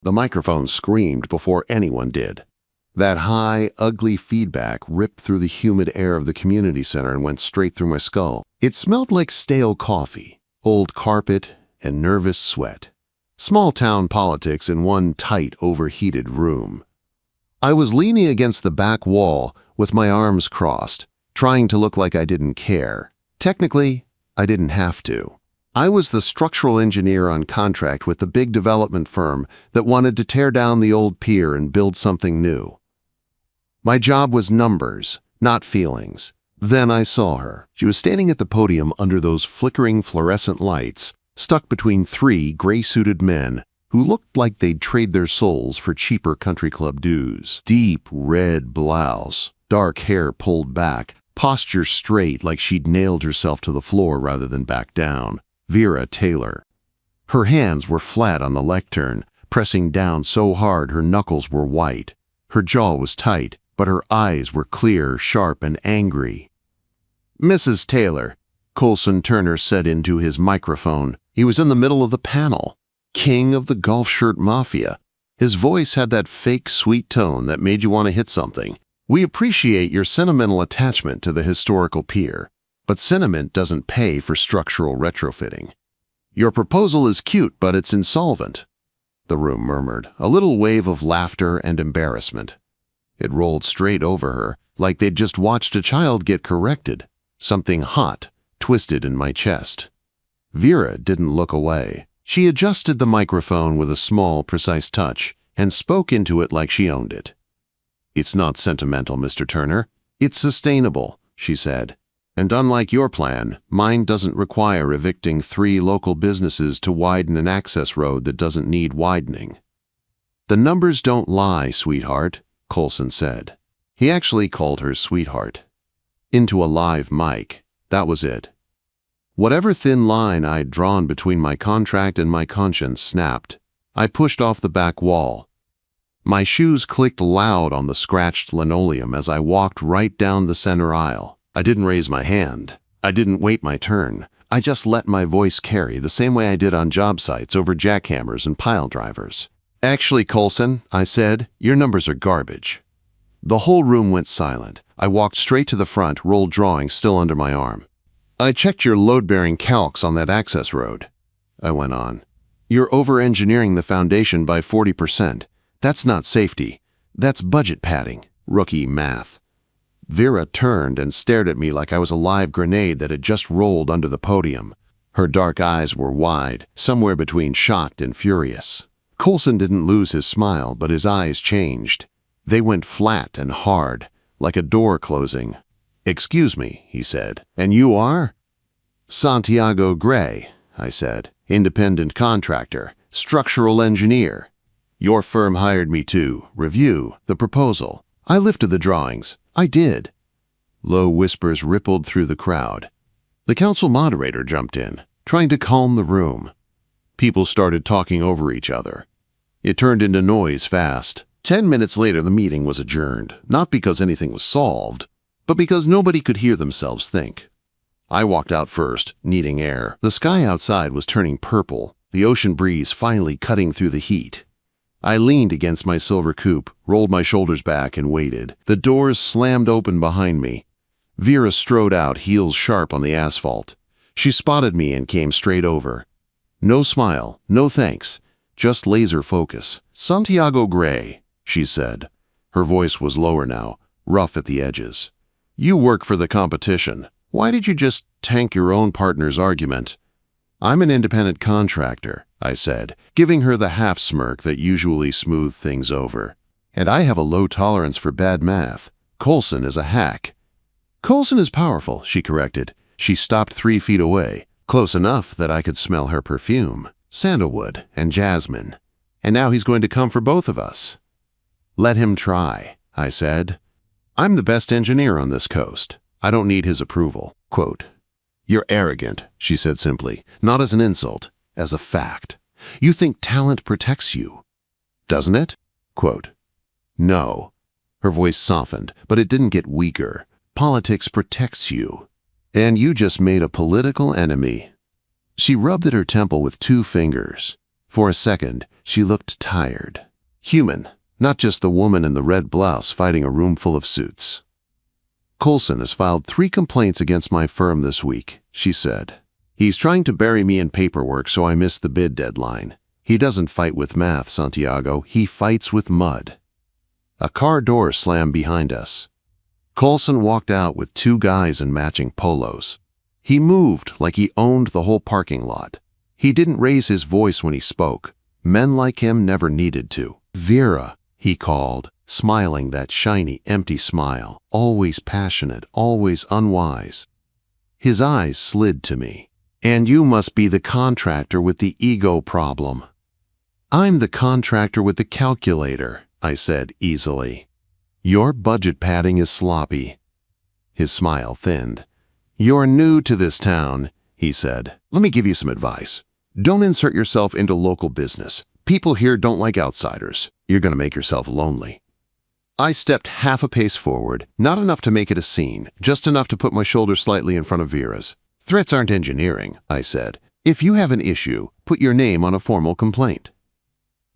The microphone screamed before anyone did. That high, ugly feedback ripped through the humid air of the community center and went straight through my skull. It smelled like stale coffee, old carpet, and nervous sweat. Small-town politics in one tight, overheated room. I was leaning against the back wall with my arms crossed, trying to look like I didn't care. Technically, I didn't have to. I was the structural engineer on contract with the big development firm that wanted to tear down the old pier and build something new. My job was numbers, not feelings. Then I saw her. She was standing at the podium under those flickering fluorescent lights, stuck between three gray-suited men who looked like they'd trade their souls for cheaper country club dues. Deep red blouse, dark hair pulled back, posture straight like she'd nailed herself to the floor rather than back down. Vera Taylor. Her hands were flat on the lectern, pressing down so hard her knuckles were white. Her jaw was tight, but her eyes were clear, sharp, and angry. "Mrs. Taylor," Colson Turner said into his microphone. He was in the middle of the panel. King of the golf shirt mafia. His voice had that fake sweet tone that made you want to hit something. "We appreciate your sentimental attachment to the historical pier, but sentiment doesn't pay for structural retrofitting. Your proposal is cute, but it's insolvent." The room murmured, a little wave of laughter and embarrassment. It rolled straight over her, like they'd just watched a child get corrected. Something hot twisted in my chest. Vera didn't look away. She adjusted the microphone with a small, precise touch and spoke into it like she owned it. "It's not sentimental, Mr. Turner. It's sustainable," she said. "And unlike your plan, mine doesn't require evicting 3 local businesses to widen an access road that doesn't need widening." "The numbers don't lie, sweetheart," Colson said. He actually called her sweetheart. Into a live mic. That was it. Whatever thin line I'd drawn between my contract and my conscience snapped. I pushed off the back wall. My shoes clicked loud on the scratched linoleum as I walked right down the center aisle. I didn't raise my hand. I didn't wait my turn. I just let my voice carry the same way I did on job sites over jackhammers and pile drivers. "Actually, Colson," I said, "your numbers are garbage." The whole room went silent. I walked straight to the front, rolled drawings still under my arm. "I checked your load-bearing calcs on that access road," I went on. "You're over-engineering the foundation by 40%. That's not safety. That's budget padding. Rookie math." Vera turned and stared at me like I was a live grenade that had just rolled under the podium. Her dark eyes were wide, somewhere between shocked and furious. Colson didn't lose his smile, but his eyes changed. They went flat and hard, like a door closing. "Excuse me," he said. "And you are?" "Santiago Gray," I said. "Independent contractor, structural engineer. Your firm hired me to review the proposal. I lifted the drawings. I did." Low whispers rippled through the crowd. The council moderator jumped in, trying to calm the room. People started talking over each other. It turned into noise fast. 10 minutes later, the meeting was adjourned, not because anything was solved, but because nobody could hear themselves think. I walked out first, needing air. The sky outside was turning purple, the ocean breeze finally cutting through the heat. I leaned against my silver coupe, rolled my shoulders back, and waited. The doors slammed open behind me. Vera strode out, heels sharp on the asphalt. She spotted me and came straight over. No smile, no thanks, just laser focus. "Santiago Gray," she said. Her voice was lower now, rough at the edges. "You work for the competition. Why did you just tank your own partner's argument?" "I'm an independent contractor," I said, giving her the half-smirk that usually smoothed things over. "And I have a low tolerance for bad math. Colson is a hack." "Colson is powerful," she corrected. She stopped 3 feet away, close enough that I could smell her perfume, sandalwood and jasmine. "And now he's going to come for both of us." "Let him try," I said. "I'm the best engineer on this coast. I don't need his approval." Quote, "You're arrogant," she said simply, not as an insult, as a fact. "You think talent protects you, doesn't it?" Quote, "No." Her voice softened, but it didn't get weaker. "Politics protects you. And you just made a political enemy." She rubbed at her temple with 2 fingers. For a second, she looked tired. Human, not just the woman in the red blouse fighting a room full of suits. "Coulson has filed 3 complaints against my firm this week," she said. "He's trying to bury me in paperwork so I miss the bid deadline. He doesn't fight with math, Santiago. He fights with mud." A car door slammed behind us. Coulson walked out with 2 guys in matching polos. He moved like he owned the whole parking lot. He didn't raise his voice when he spoke. Men like him never needed to. "Vera," he called, smiling that shiny, empty smile, always passionate, always unwise. His eyes slid to me. "And you must be the contractor with the ego problem." "I'm the contractor with the calculator," I said easily. "Your budget padding is sloppy." His smile thinned. "You're new to this town," he said. "Let me give you some advice. Don't insert yourself into local business. People here don't like outsiders. You're going to make yourself lonely." I stepped half a pace forward, not enough to make it a scene, just enough to put my shoulder slightly in front of Vera's. "Threats aren't engineering," I said. "If you have an issue, put your name on a formal complaint."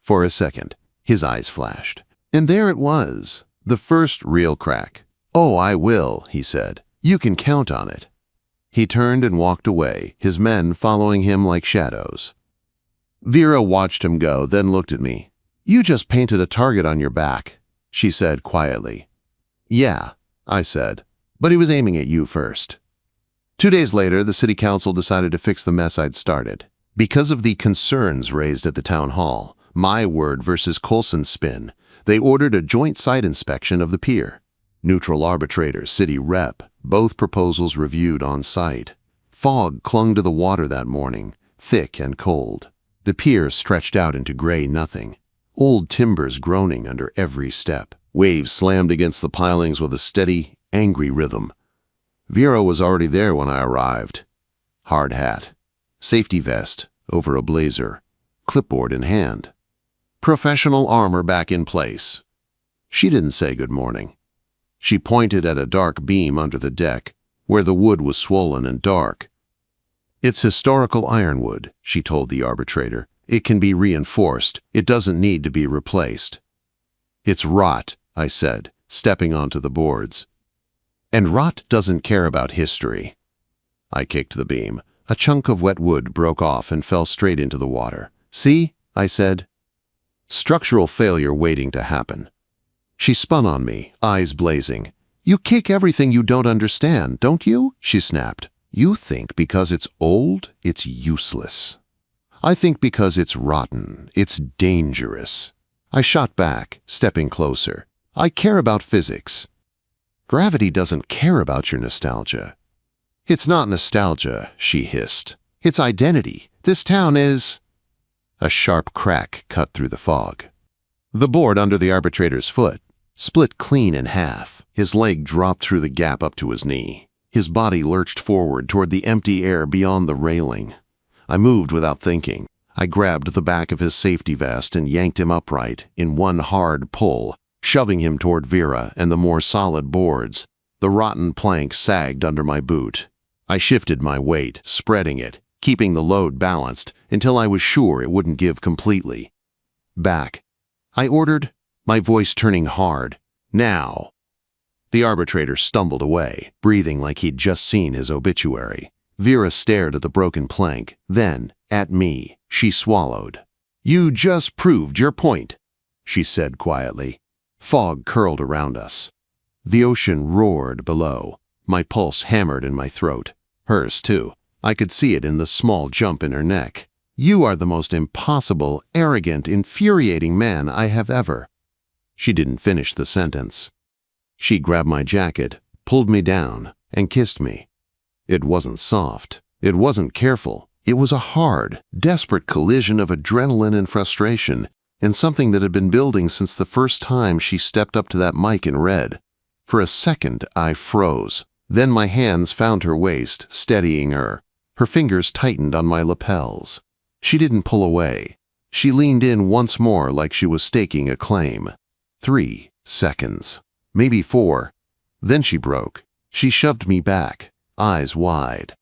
For a second, his eyes flashed. And there it was, the first real crack. "Oh, I will," he said. "You can count on it." He turned and walked away, his men following him like shadows. Vera watched him go, then looked at me. "You just painted a target on your back," she said quietly. "Yeah," I said, "but he was aiming at you first." 2 days later, the city council decided to fix the mess I'd started. Because of the concerns raised at the town hall, my word versus Coulson's spin, they ordered a joint site inspection of the pier. Neutral arbitrator, city rep, both proposals reviewed on site. Fog clung to the water that morning, thick and cold. The pier stretched out into gray nothing, old timbers groaning under every step. Waves slammed against the pilings with a steady, angry rhythm. Vera was already there when I arrived. Hard hat, safety vest over a blazer, clipboard in hand. Professional armor back in place. She didn't say good morning. She pointed at a dark beam under the deck, where the wood was swollen and dark. "It's historical ironwood," she told the arbitrator. "It can be reinforced. It doesn't need to be replaced." "It's rot," I said, stepping onto the boards. "And rot doesn't care about history." I kicked the beam. A chunk of wet wood broke off and fell straight into the water. "See?" I said. "Structural failure waiting to happen." She spun on me, eyes blazing. "You kick everything you don't understand, don't you?" she snapped. "You think because it's old, it's useless. I think because it's rotten, it's dangerous." I shot back, stepping closer. "I care about physics. Gravity doesn't care about your nostalgia." "It's not nostalgia," she hissed. "It's identity. This town is—" A sharp crack cut through the fog. The board under the arbitrator's foot split clean in half. His leg dropped through the gap up to his knee. His body lurched forward toward the empty air beyond the railing. I moved without thinking. I grabbed the back of his safety vest and yanked him upright in one hard pull, shoving him toward Vera and the more solid boards. The rotten plank sagged under my boot. I shifted my weight, spreading it, keeping the load balanced until I was sure it wouldn't give completely. "Back," I ordered, my voice turning hard. "Now." The arbitrator stumbled away, breathing like he'd just seen his obituary. Vera stared at the broken plank, then at me. She swallowed. "You just proved your point," she said quietly. Fog curled around us. The ocean roared below. My pulse hammered in my throat. Hers, too. I could see it in the small jump in her neck. "You are the most impossible, arrogant, infuriating man I have ever—" She didn't finish the sentence. She grabbed my jacket, pulled me down, and kissed me. It wasn't soft. It wasn't careful. It was a hard, desperate collision of adrenaline and frustration, and something that had been building since the first time she stepped up to that mic in red. For a second, I froze. Then my hands found her waist, steadying her. Her fingers tightened on my lapels. She didn't pull away. She leaned in once more like she was staking a claim. 3 seconds. Maybe 4. Then she broke. She shoved me back, eyes wide.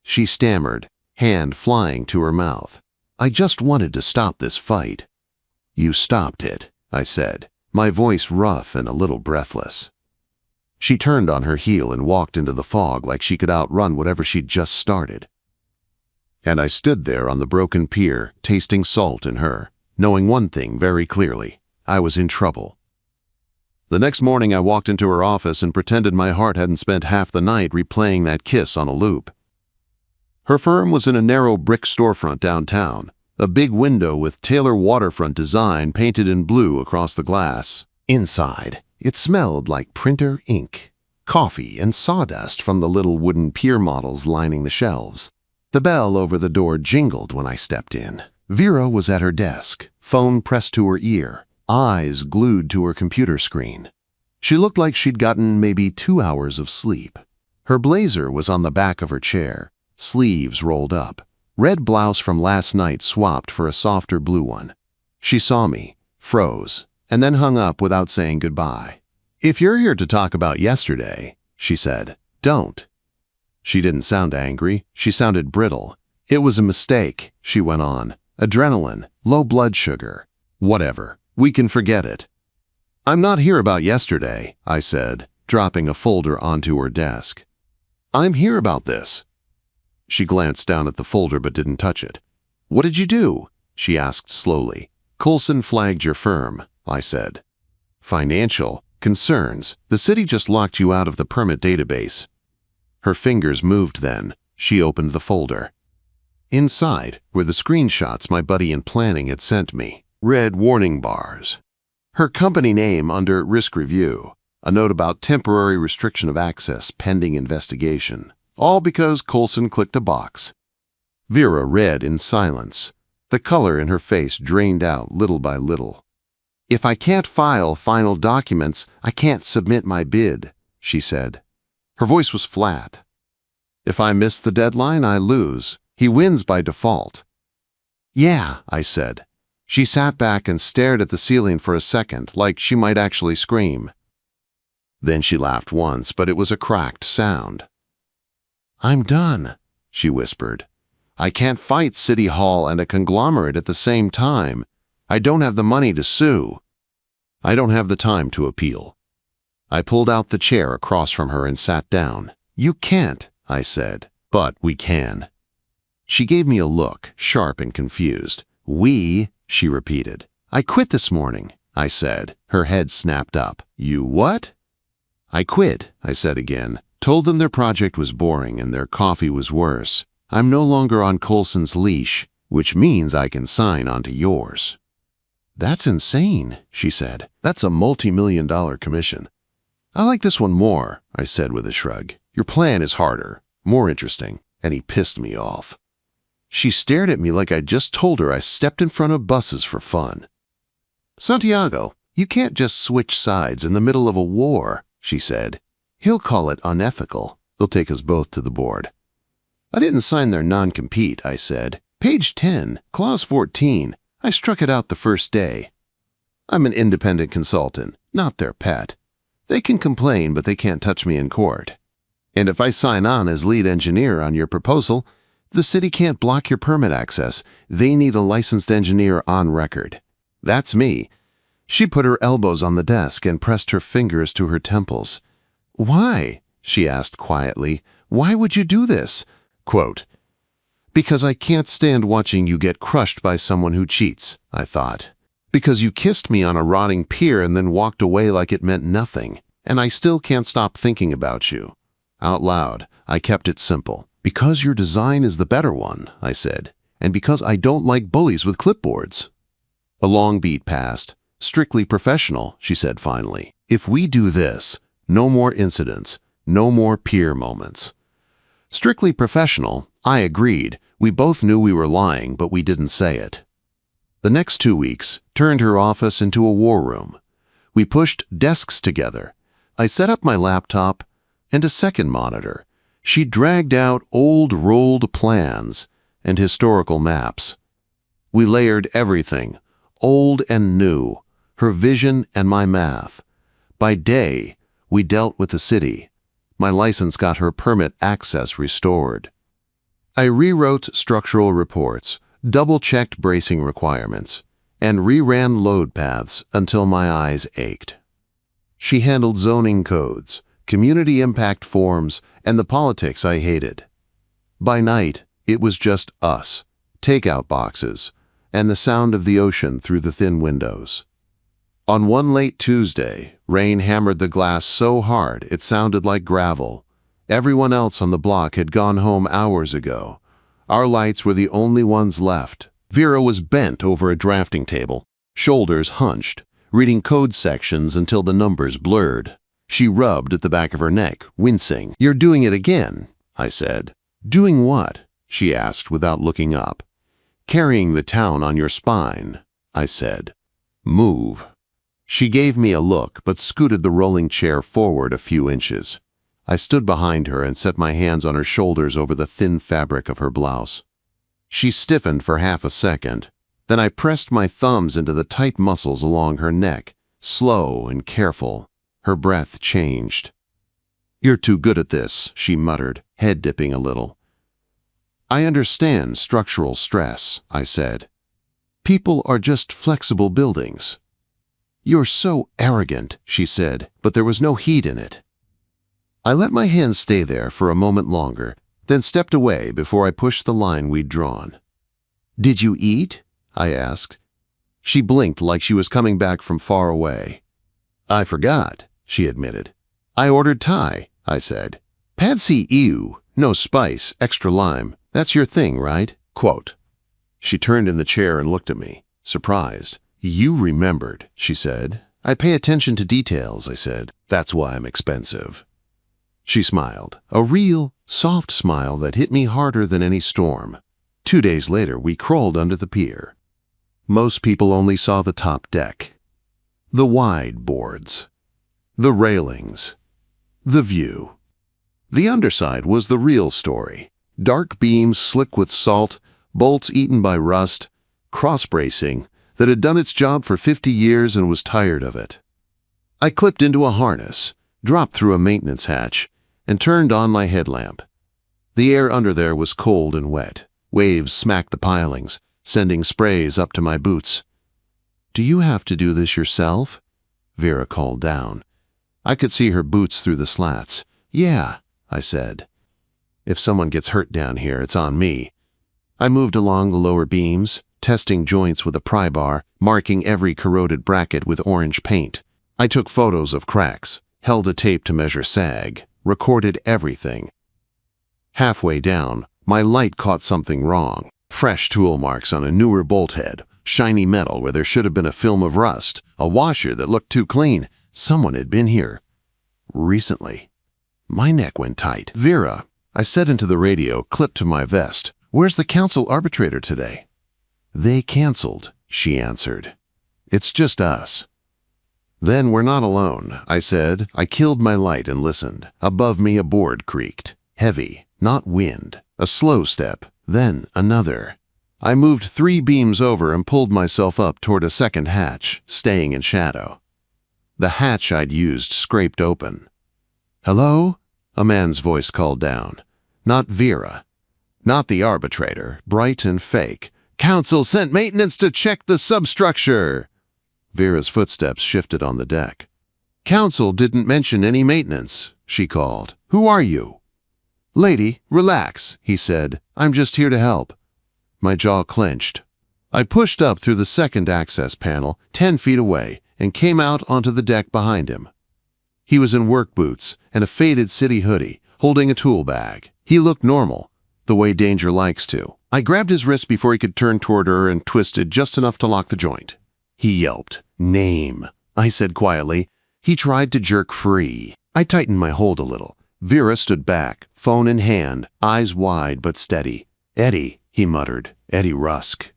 She stammered, hand flying to her mouth. I just wanted to stop this fight." "You stopped it," I said, my voice rough and a little breathless. She turned on her heel and walked into the fog like she could outrun whatever she'd just started. And I stood there on the broken pier, tasting salt in her, knowing one thing very clearly: I was in trouble. The next morning I walked into her office and pretended my heart hadn't spent half the night replaying that kiss on a loop. Her firm was in a narrow brick storefront downtown, a big window with Taylor waterfront design painted in blue across the glass. Inside, it smelled like printer ink, coffee, and sawdust from the little wooden pier models lining the shelves. The bell over the door jingled when I stepped in. Vera was at her desk, phone pressed to her ear, eyes glued to her computer screen. She looked like she'd gotten maybe 2 hours of sleep. Her blazer was on the back of her chair, sleeves rolled up, red blouse from last night swapped for a softer blue one. She saw me, froze, and then hung up without saying goodbye. "If you're here to talk about yesterday," she said, "don't." She didn't sound angry, she sounded brittle. "It was a mistake," she went on. "Adrenaline, low blood sugar. Whatever, we can forget it." "I'm not here about yesterday," I said, dropping a folder onto her desk. "I'm here about this." She glanced down at the folder but didn't touch it. "What did you do?" she asked slowly. "Coulson flagged your firm," I said. "Financial concerns. The city just locked you out of the permit database." Her fingers moved then. She opened the folder. Inside were the screenshots my buddy in planning had sent me. Red warning bars. Her company name under risk review. A note about temporary restriction of access pending investigation. All because Coulson clicked a box. Vera read in silence. The color in her face drained out little by little. "If I can't file final documents, I can't submit my bid," she said. Her voice was flat. "If I miss the deadline, I lose. He wins by default." "Yeah," I said. She sat back and stared at the ceiling for a second, like she might actually scream. Then she laughed once, but it was a cracked sound. "I'm done," she whispered. "I can't fight City Hall and a conglomerate at the same time. I don't have the money to sue. I don't have the time to appeal." I pulled out the chair across from her and sat down. "You can't," I said, "but we can." She gave me a look, sharp and confused. "We," she repeated. "I quit this morning," I said. Her head snapped up. "You what?" "I quit," I said again. "Told them their project was boring and their coffee was worse. I'm no longer on Coulson's leash, which means I can sign onto yours." "That's insane," she said. "That's a multi-million-dollar commission." "I like this one more," I said with a shrug. "Your plan is harder, more interesting," and he pissed me off. She stared at me like I'd just told her I stepped in front of buses for fun. "Santiago, you can't just switch sides in the middle of a war," she said. "He'll call it unethical. They'll take us both to the board." "I didn't sign their non-compete," I said. "Page 10, clause 14. I struck it out the first day. I'm an independent consultant, not their pet. They can complain, but they can't touch me in court. And if I sign on as lead engineer on your proposal, the city can't block your permit access. They need a licensed engineer on record. That's me." She put her elbows on the desk and pressed her fingers to her temples. "Why?" she asked quietly. "Why would you do this?" Quote, "Because I can't stand watching you get crushed by someone who cheats," I thought. "Because you kissed me on a rotting pier and then walked away like it meant nothing, and I still can't stop thinking about you." Out loud, I kept it simple. "Because your design is the better one," I said, "and because I don't like bullies with clipboards." A long beat passed. "Strictly professional," she said finally. "If we do this, no more incidents, no more pier moments." Strictly professional, I agreed. We both knew we were lying, but we didn't say it. The next 2 weeks turned her office into a war room. We pushed desks together. I set up my laptop and a second monitor. She dragged out old rolled plans and historical maps. We layered everything, old and new, her vision and my math. By day, we dealt with the city. My license got her permit access restored. I rewrote structural reports, double-checked bracing requirements, and reran load paths until my eyes ached. She handled zoning codes, community impact forms, and the politics I hated. By night, it was just us, takeout boxes, and the sound of the ocean through the thin windows. On one late Tuesday, rain hammered the glass so hard it sounded like gravel. Everyone else on the block had gone home hours ago. Our lights were the only ones left. Vera was bent over a drafting table, shoulders hunched, reading code sections until the numbers blurred. She rubbed at the back of her neck, wincing. "You're doing it again," I said. "Doing what?" she asked without looking up. "Carrying the town on your spine," I said. "Move." She gave me a look but scooted the rolling chair forward a few inches. I stood behind her and set my hands on her shoulders over the thin fabric of her blouse. She stiffened for half a second. Then I pressed my thumbs into the tight muscles along her neck, slow and careful. Her breath changed. "You're too good at this," she muttered, head dipping a little. "I understand structural stress," I said. "People are just flexible buildings." "You're so arrogant," she said, but there was no heat in it. I let my hands stay there for a moment longer, then stepped away before I pushed the line we'd drawn. "Did you eat?" I asked. She blinked like she was coming back from far away. "I forgot," she admitted. "I ordered Thai," I said. "Pad see ew, no spice, extra lime. That's your thing, right?" Quote. She turned in the chair and looked at me, surprised. "You remembered," she said. "I pay attention to details," I said. "That's why I'm expensive." She smiled, a real, soft smile that hit me harder than any storm. 2 days later, we crawled under the pier. Most people only saw the top deck, the wide boards, the railings, the view. The underside was the real story. Dark beams slick with salt, bolts eaten by rust, cross-bracing that had done its job for 50 years and was tired of it. I clipped into a harness, dropped through a maintenance hatch, and turned on my headlamp. The air under there was cold and wet. Waves smacked the pilings, sending sprays up to my boots. "Do you have to do this yourself?" Vera called down. I could see her boots through the slats. "Yeah," I said. "If someone gets hurt down here, it's on me." I moved along the lower beams, testing joints with a pry bar, marking every corroded bracket with orange paint. I took photos of cracks, held a tape to measure sag, recorded everything. Halfway down, my light caught something wrong. Fresh tool marks on a newer bolt head, shiny metal where there should have been a film of rust, a washer that looked too clean. Someone had been here recently. My neck went tight. "Vera," I said into the radio, clipped to my vest, "where's the council arbitrator today?" "They canceled," she answered. "It's just us." "Then we're not alone," I said. I killed my light and listened. Above me a board creaked. Heavy, not wind. A slow step, then another. I moved 3 beams over and pulled myself up toward a second hatch, staying in shadow. The hatch I'd used scraped open. "Hello?" a man's voice called down. Not Vera. Not the arbitrator, bright and fake. "Council sent maintenance to check the substructure." Vera's footsteps shifted on the deck. "Council didn't mention any maintenance," she called. "Who are you?" "Lady, relax," he said. "I'm just here to help." My jaw clenched. I pushed up through the second access panel, 10 feet away, and came out onto the deck behind him. He was in work boots and a faded city hoodie, holding a tool bag. He looked normal, the way Danger likes to. I grabbed his wrist before he could turn toward her and twisted just enough to lock the joint. He yelped. "Name," I said quietly. He tried to jerk free. I tightened my hold a little. Vera stood back, phone in hand, eyes wide but steady. "Eddie," he muttered. "Eddie Rusk."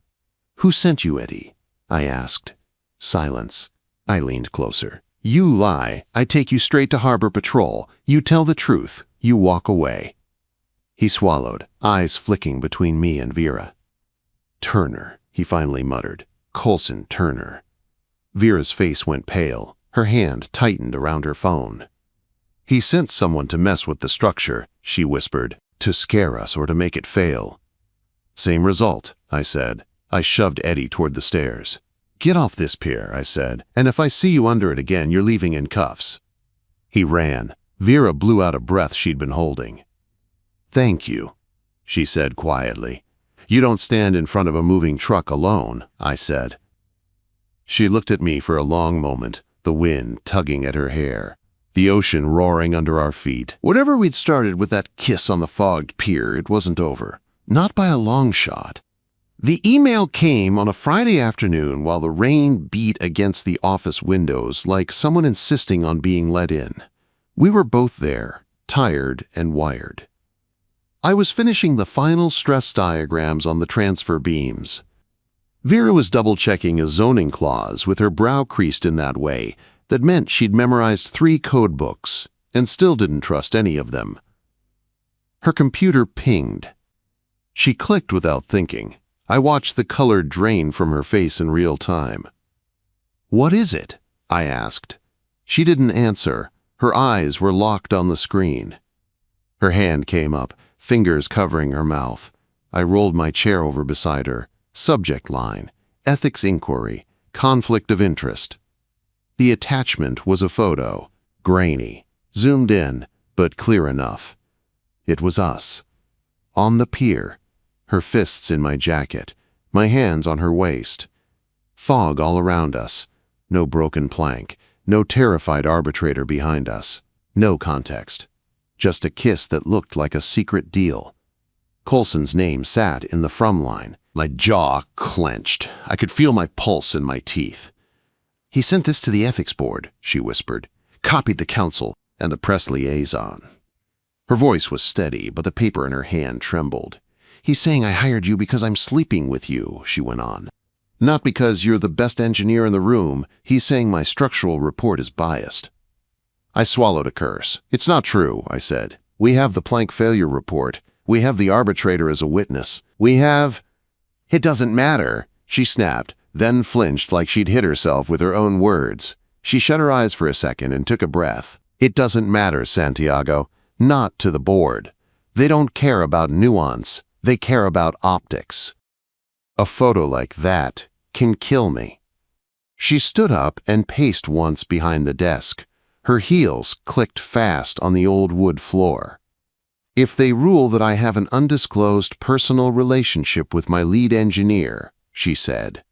"Who sent you, Eddie?" I asked. Silence. I leaned closer. "You lie, I take you straight to Harbor Patrol. You tell the truth, you walk away." He swallowed, eyes flicking between me and Vera. "Turner," he finally muttered. "Coulson Turner." Vera's face went pale. Her hand tightened around her phone. "He sent someone to mess with the structure," she whispered, "to scare us or to make it fail." "Same result," I said. I shoved Eddie toward the stairs. Get off this pier, I said, and if I see you under it again, you're leaving in cuffs. He ran. Vera blew out a breath she'd been holding. Thank you, she said quietly. You don't stand in front of a moving truck alone, I said. She looked at me for a long moment, the wind tugging at her hair, the ocean roaring under our feet. Whatever we'd started with that kiss on the fogged pier, it wasn't over. Not by a long shot. The email came on a Friday afternoon while the rain beat against the office windows like someone insisting on being let in. We were both there, tired and wired. I was finishing the final stress diagrams on the transfer beams. Vera was double-checking a zoning clause with her brow creased in that way that meant she'd memorized 3 code books and still didn't trust any of them. Her computer pinged. She clicked without thinking. I watched the color drain from her face in real time. "What is it?" I asked. She didn't answer. Her eyes were locked on the screen. Her hand came up, fingers covering her mouth. I rolled my chair over beside her. Subject line: ethics inquiry, conflict of interest. The attachment was a photo, grainy, zoomed in, but clear enough. It was us. On the pier, her fists in my jacket, my hands on her waist. Fog all around us. No broken plank, no terrified arbitrator behind us. No context. Just a kiss that looked like a secret deal. Coulson's name sat in the from line. My jaw clenched. I could feel my pulse in my teeth. "He sent this to the ethics board," she whispered. "Copied the counsel and the press liaison." Her voice was steady, but the paper in her hand trembled. "He's saying I hired you because I'm sleeping with you," she went on. "Not because you're the best engineer in the room. He's saying my structural report is biased." I swallowed a curse. "It's not true," I said. "We have the plank failure report. We have the arbitrator as a witness. We have—" "It doesn't matter," she snapped, then flinched like she'd hit herself with her own words. She shut her eyes for a second and took a breath. "It doesn't matter, Santiago. Not to the board. They don't care about nuance. They care about optics. A photo like that can kill me." She stood up and paced once behind the desk. Her heels clicked fast on the old wood floor. "If they rule that I have an undisclosed personal relationship with my lead engineer," she said,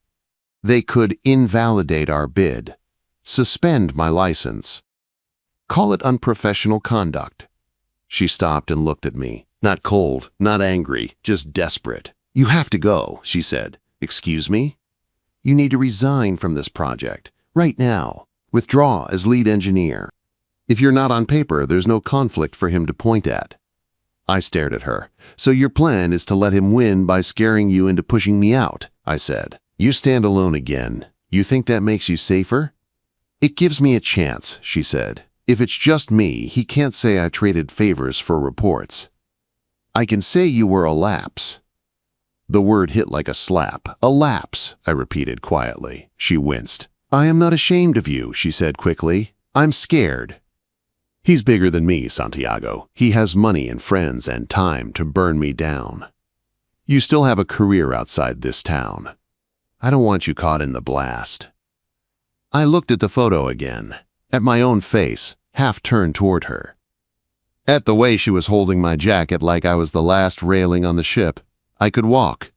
"they could invalidate our bid, suspend my license. Call it unprofessional conduct." She stopped and looked at me. Not cold, not angry, just desperate. "You have to go," she said. "Excuse me?" "You need to resign from this project. Right now. Withdraw as lead engineer. If you're not on paper, there's no conflict for him to point at." I stared at her. "So your plan is to let him win by scaring you into pushing me out," I said. "You stand alone again. You think that makes you safer?" "It gives me a chance," she said. "If it's just me, he can't say I traded favors for reports. I can say you were a lapse." The word hit like a slap. "A lapse," I repeated quietly. She winced. "I am not ashamed of you," she said quickly. "I'm scared." "He's bigger than me, Santiago. He has money and friends and time to burn me down. You still have a career outside this town. I don't want you caught in the blast." I looked at the photo again, at my own face, half turned toward her. At the way she was holding my jacket like I was the last railing on the ship, I could walk.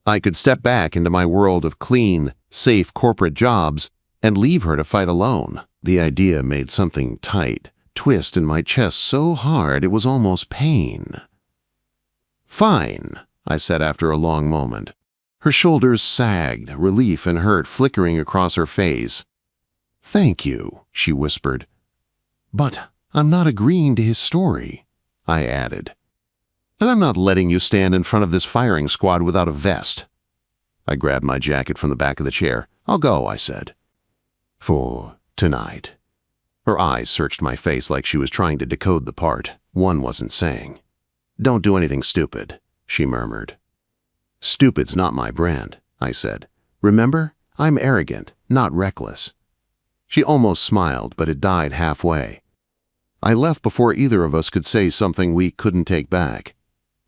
I could step back into my world of clean, safe corporate jobs and leave her to fight alone. The idea made something tight, twist in my chest so hard it was almost pain. "Fine," I said after a long moment. Her shoulders sagged, relief and hurt flickering across her face. "Thank you," she whispered. "But I'm not agreeing to his story," I added. "And I'm not letting you stand in front of this firing squad without a vest." I grabbed my jacket from the back of the chair. "I'll go," I said. "For tonight." Her eyes searched my face like she was trying to decode the part one wasn't saying. "Don't do anything stupid," she murmured. "Stupid's not my brand," I said. "Remember, I'm arrogant, not reckless." She almost smiled, but it died halfway. I left before either of us could say something we couldn't take back.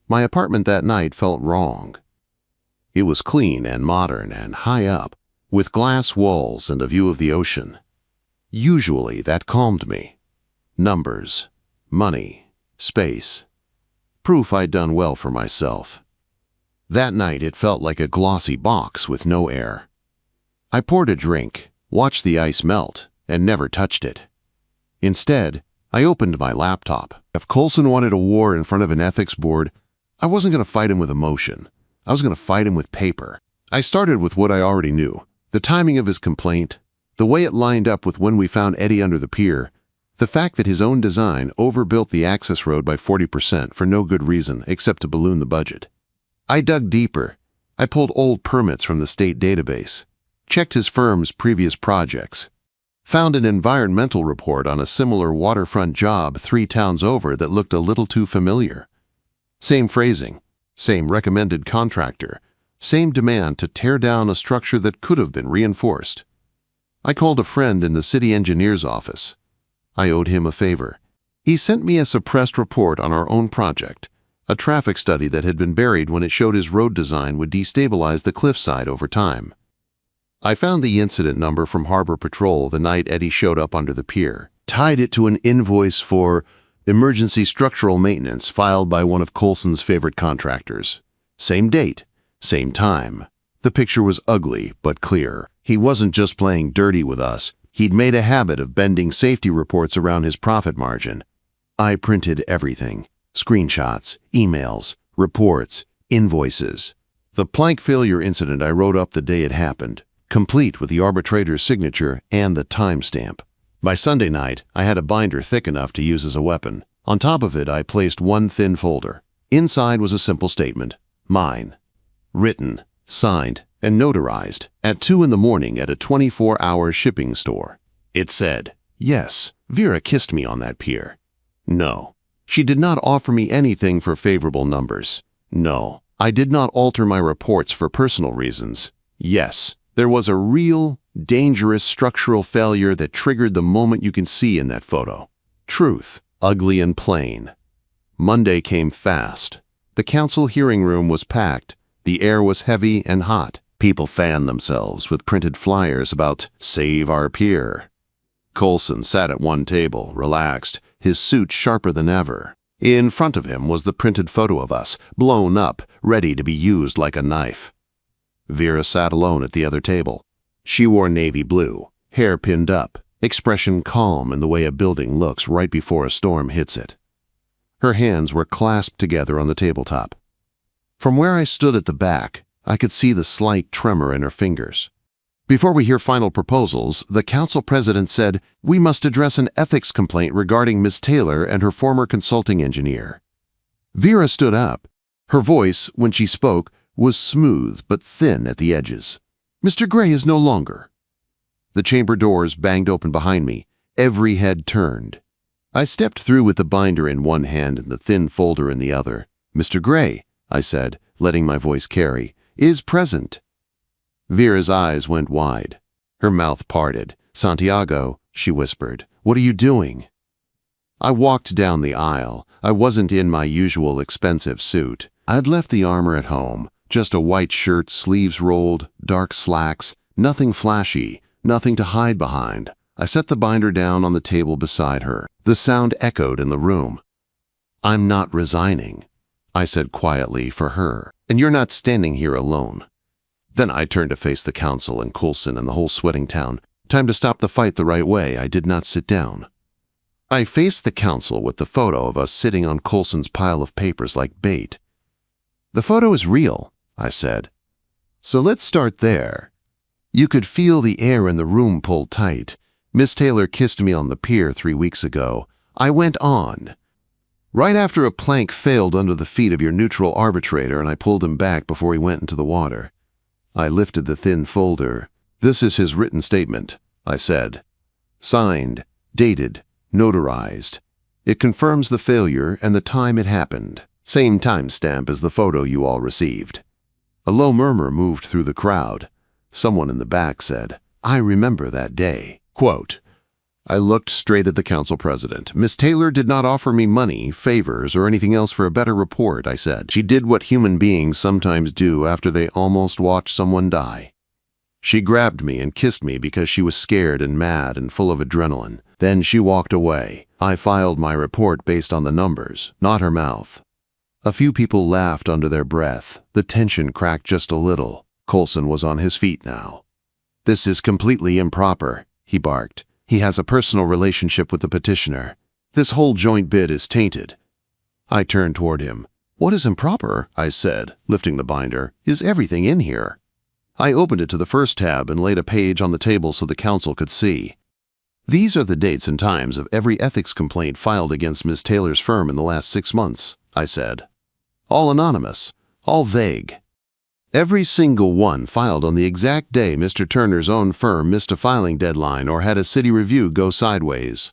My apartment that night felt wrong. It was clean and modern and high up, with glass walls and a view of the ocean. Usually that calmed me. Numbers, money, space. Proof I'd done well for myself. That night it felt like a glossy box with no air. I poured a drink, watched the ice melt, and never touched it. Instead, I opened my laptop. If Coulson wanted a war in front of an ethics board, I wasn't going to fight him with emotion. I was going to fight him with paper. I started with what I already knew. The timing of his complaint, the way it lined up with when we found Eddie under the pier, the fact that his own design overbuilt the access road by 40% for no good reason except to balloon the budget. I dug deeper. I pulled old permits from the state database, checked his firm's previous projects, found an environmental report on a similar waterfront job 3 towns over that looked a little too familiar. Same phrasing, same recommended contractor, same demand to tear down a structure that could have been reinforced. I called a friend in the city engineer's office. I owed him a favor. He sent me a suppressed report on our own project, a traffic study that had been buried when it showed his road design would destabilize the cliffside over time. I found the incident number from Harbor Patrol the night Eddie showed up under the pier, tied it to an invoice for emergency structural maintenance filed by one of Coulson's favorite contractors. Same date, same time. The picture was ugly but clear. He wasn't just playing dirty with us. He'd made a habit of bending safety reports around his profit margin. I printed everything. Screenshots, emails, reports, invoices. The plank failure incident I wrote up the day it happened, complete with the arbitrator's signature and the timestamp. By Sunday night, I had a binder thick enough to use as a weapon. On top of it, I placed one thin folder. Inside was a simple statement. Mine. Written, signed, and notarized at 2 in the morning at a 24-hour shipping store. It said, yes, Vera kissed me on that pier. No, she did not offer me anything for favorable numbers. No, I did not alter my reports for personal reasons. Yes, there was a real, dangerous structural failure that triggered the moment you can see in that photo. Truth, ugly and plain. Monday came fast. The council hearing room was packed. The air was heavy and hot. People fanned themselves with printed flyers about Save Our Pier. Coulson sat at one table, relaxed, his suit sharper than ever. In front of him was the printed photo of us, blown up, ready to be used like a knife. Vera sat alone at the other table. She wore navy blue, hair pinned up, expression calm in the way a building looks right before a storm hits it. Her hands were clasped together on the tabletop. From where I stood at the back, I could see the slight tremor in her fingers. Before we hear final proposals, the council president said, we must address an ethics complaint regarding Ms. Taylor and her former consulting engineer. Vera stood up. Her voice, when she spoke, was smooth but thin at the edges. Mr. Gray is no longer. The chamber doors banged open behind me. Every head turned. I stepped through with the binder in one hand and the thin folder in the other. Mr. Gray, I said, letting my voice carry, is present. Vera's eyes went wide. Her mouth parted. Santiago, she whispered, what are you doing? I walked down the aisle. I wasn't in my usual expensive suit. I'd left the armor at home, just a white shirt, sleeves rolled, dark slacks, nothing flashy, nothing to hide behind. I set the binder down on the table beside her. The sound echoed in the room. I'm not resigning, I said quietly for her, and you're not standing here alone. Then I turned to face the council and Coulson and the whole sweating town. Time to stop the fight the right way. I did not sit down. I faced the council with the photo of us sitting on Coulson's pile of papers like bait. The photo is real, I said. So let's start there. You could feel the air in the room pull tight. Miss Taylor kissed me on the pier 3 weeks ago. I went on. Right after a plank failed under the feet of your neutral arbitrator and I pulled him back before he went into the water. I lifted the thin folder. This is his written statement, I said. Signed, dated, notarized. It confirms the failure and the time it happened. Same timestamp as the photo you all received. A low murmur moved through the crowd. Someone in the back said, I remember that day. Quote, I looked straight at the council president. Miss Taylor did not offer me money, favors, or anything else for a better report, I said. She did what human beings sometimes do after they almost watch someone die. She grabbed me and kissed me because she was scared and mad and full of adrenaline. Then she walked away. I filed my report based on the numbers, not her mouth. A few people laughed under their breath. The tension cracked just a little. Coulson was on his feet now. "This is completely improper," he barked. "He has a personal relationship with the petitioner. This whole joint bid is tainted." I turned toward him. "What is improper?" I said, lifting the binder. "Is everything in here?" I opened it to the first tab and laid a page on the table so the council could see. "These are the dates and times of every ethics complaint filed against Ms. Taylor's firm in the last 6 months," I said. "All anonymous, all vague. Every single one filed on the exact day Mr. Turner's own firm missed a filing deadline or had a city review go sideways."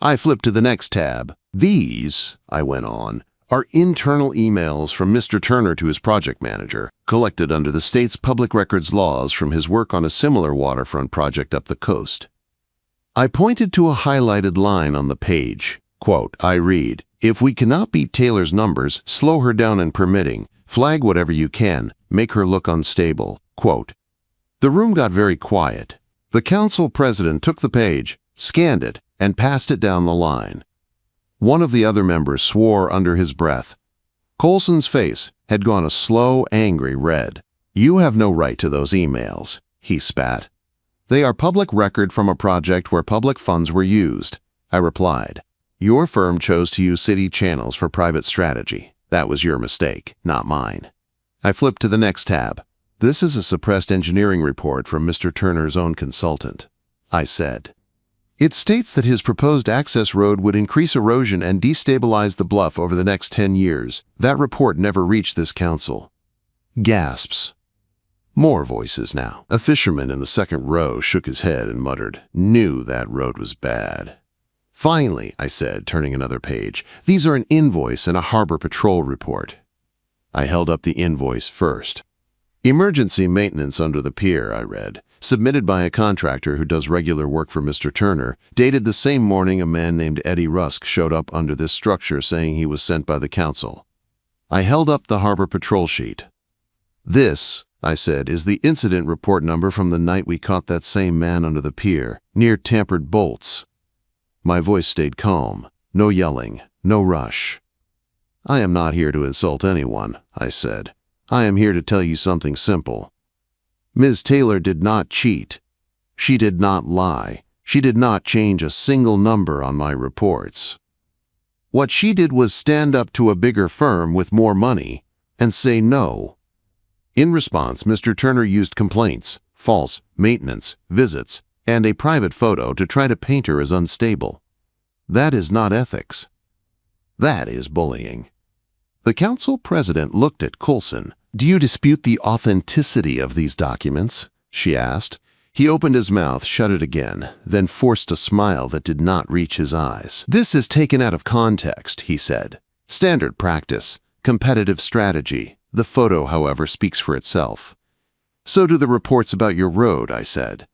I flipped to the next tab. "These," I went on, "are internal emails from Mr. Turner to his project manager, collected under the state's public records laws from his work on a similar waterfront project up the coast." I pointed to a highlighted line on the page. Quote, I read, "If we cannot beat Taylor's numbers, slow her down in permitting, flag whatever you can, make her look unstable." Quote. The room got very quiet. The council president took the page, scanned it, and passed it down the line. One of the other members swore under his breath. Coulson's face had gone a slow, angry red. "You have no right to those emails," he spat. "They are public record from a project where public funds were used," I replied. "Your firm chose to use city channels for private strategy. That was your mistake, not mine." I flipped to the next tab. "This is a suppressed engineering report from Mr. Turner's own consultant," I said. "It states that his proposed access road would increase erosion and destabilize the bluff over the next 10 years. That report never reached this council." Gasps. More voices now. A fisherman in the second row shook his head and muttered, "Knew that road was bad." "Finally," I said, turning another page, "these are an invoice and a harbor patrol report." I held up the invoice first. "Emergency maintenance under the pier," I read, "submitted by a contractor who does regular work for Mr. Turner, dated the same morning a man named Eddie Rusk showed up under this structure saying he was sent by the council." I held up the harbor patrol sheet. "This," I said, "is the incident report number from the night we caught that same man under the pier, near Tampered Bolts." My voice stayed calm. No yelling, no rush. "I am not here to insult anyone," I said. "I am here to tell you something simple. Ms. Taylor did not cheat. She did not lie. She did not change a single number on my reports. What she did was stand up to a bigger firm with more money and say no. In response, Mr. Turner used complaints, false maintenance, visits, and a private photo to try to paint her as unstable. That is not ethics. That is bullying." The council president looked at Coulson. "Do you dispute the authenticity of these documents?" she asked. He opened his mouth, shut it again, then forced a smile that did not reach his eyes. "This is taken out of context," he said. "Standard practice, competitive strategy. The photo, however, speaks for itself." "So do the reports about your road," I said.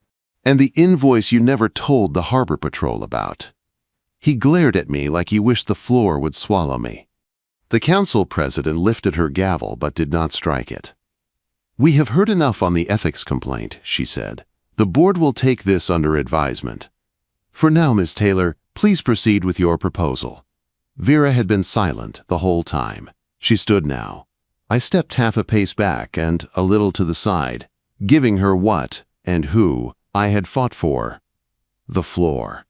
"And the invoice you never told the harbor patrol about." He glared at me like he wished the floor would swallow me. The council president lifted her gavel but did not strike it. "We have heard enough on the ethics complaint," she said. "The board will take this under advisement. For now, Ms. Taylor, please proceed with your proposal." Vera had been silent the whole time. She stood now. I stepped half a pace back and a little to the side, giving her what and who I had fought for: the floor.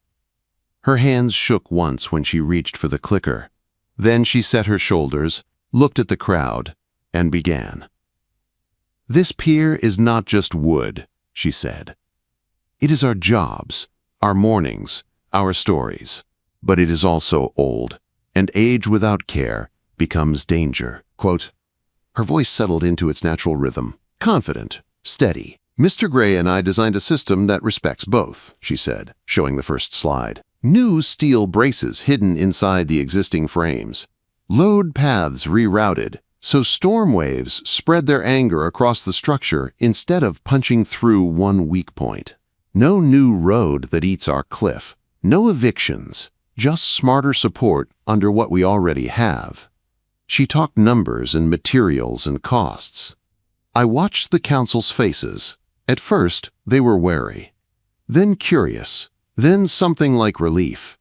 Her hands shook once when she reached for the clicker. Then she set her shoulders, looked at the crowd, and began. "This pier is not just wood," she said. "It is our jobs, our mornings, our stories. But it is also old, and age without care becomes danger." Quote. Her voice settled into its natural rhythm, confident, steady. "Mr. Gray and I designed a system that respects both," she said, showing the first slide. "New steel braces hidden inside the existing frames. Load paths rerouted, so storm waves spread their anger across the structure instead of punching through one weak point. No new road that eats our cliff, No evictions, just smarter support under what we already have. She talked numbers and materials and costs. I watched the council's faces. At first, they were wary, then curious, then something like relief.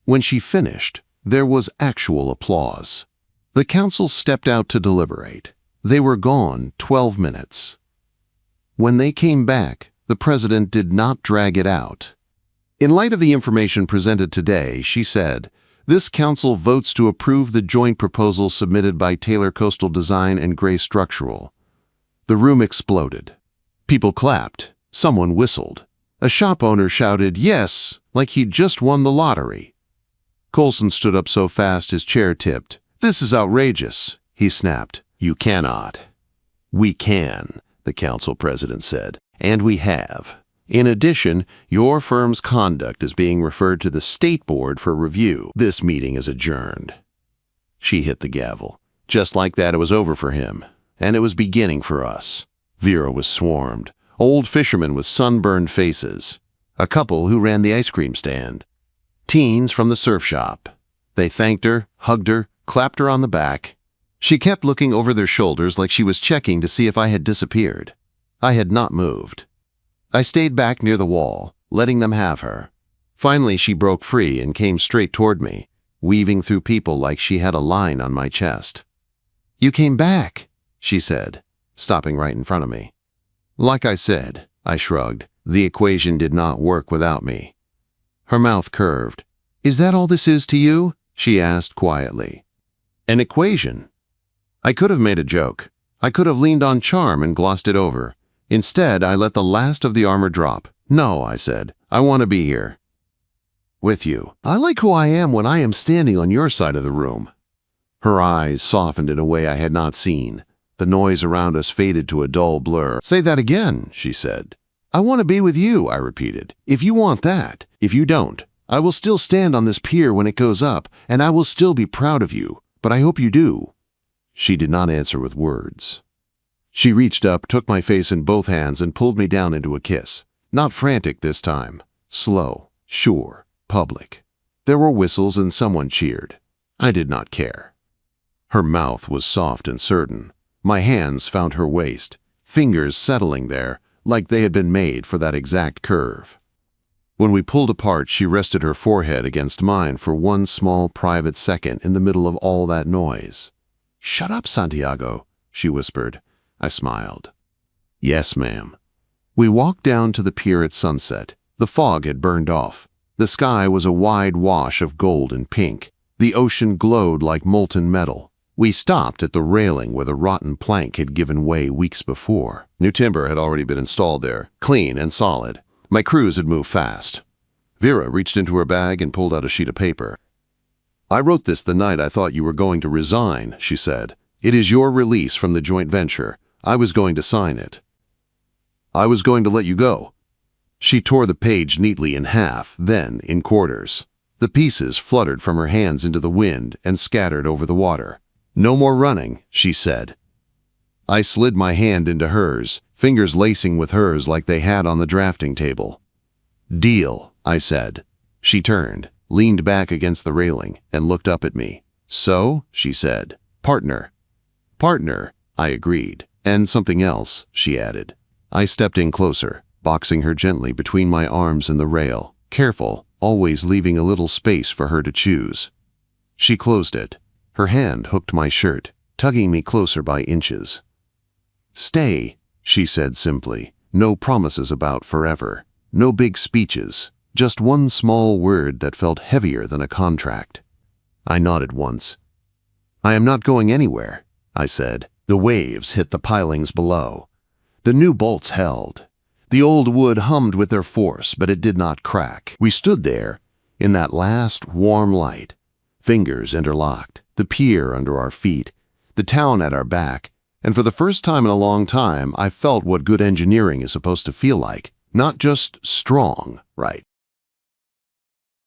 When she finished, there was actual applause. The council stepped out to deliberate. They were gone 12 minutes. When they came back, the president did not drag it out. In light of the information presented today, she said, this council votes to approve the joint proposal submitted by Taylor Coastal Design and Gray Structural. The room exploded. People clapped. Someone whistled. A shop owner shouted, yes, like he'd just won the lottery. Coulson stood up so fast his chair tipped. This is outrageous, he snapped. You cannot. We can, the council president said, and we have. In addition, your firm's conduct is being referred to the State Board for review. This meeting is adjourned. She hit the gavel. Just like that, it was over for him. And it was beginning for us. Vera was swarmed. Old fishermen with sunburned faces. A couple who ran the ice cream stand. Teens from the surf shop. They thanked her, hugged her, clapped her on the back. She kept looking over their shoulders like she was checking to see if I had disappeared. I had not moved. I stayed back near the wall, letting them have her. Finally, she broke free and came straight toward me, weaving through people like she had a line on my chest. You came back, she said, stopping right in front of me. Like I said, I shrugged. The equation did not work without me. Her mouth curved. Is that all this is to you? She asked quietly. An equation? I could have made a joke. I could have leaned on charm and glossed it over. Instead, I let the last of the armor drop. No, I said. I want to be here. With you. I like who I am when I am standing on your side of the room. Her eyes softened in a way I had not seen. The noise around us faded to a dull blur. Say that again, she said. I want to be with you, I repeated. If you want that. If you don't, I will still stand on this pier when it goes up, and I will still be proud of you. But I hope you do. She did not answer with words. She reached up, took my face in both hands, and pulled me down into a kiss. Not frantic this time. Slow, sure, public. There were whistles and someone cheered. I did not care. Her mouth was soft and certain. My hands found her waist, fingers settling there, like they had been made for that exact curve. When we pulled apart, she rested her forehead against mine for one small private second in the middle of all that noise. Shut up, Santiago, she whispered. I smiled. Yes, ma'am. We walked down to the pier at sunset. The fog had burned off. The sky was a wide wash of gold and pink. The ocean glowed like molten metal. We stopped at the railing where the rotten plank had given way weeks before. New timber had already been installed there, clean and solid. My crews had moved fast. Vera reached into her bag and pulled out a sheet of paper. I wrote this the night I thought you were going to resign, she said. It is your release from the joint venture. I was going to sign it. I was going to let you go. She tore the page neatly in half, then in quarters. The pieces fluttered from her hands into the wind and scattered over the water. No more running, she said. I slid my hand into hers, fingers lacing with hers like they had on the drafting table. Deal, I said. She turned, leaned back against the railing, and looked up at me. So, she said, partner. Partner, I agreed. And something else, she added. I stepped in closer, boxing her gently between my arms and the rail, careful, always leaving a little space for her to choose. She closed it. Her hand hooked my shirt, tugging me closer by inches. Stay, she said simply. No promises about forever. No big speeches. Just one small word that felt heavier than a contract. I nodded once. I am not going anywhere, I said. The waves hit the pilings below. The new bolts held. The old wood hummed with their force, but it did not crack. We stood there, in that last warm light, fingers interlocked, the pier under our feet, the town at our back, and for the first time in a long time, I felt what good engineering is supposed to feel like. Not just strong, right?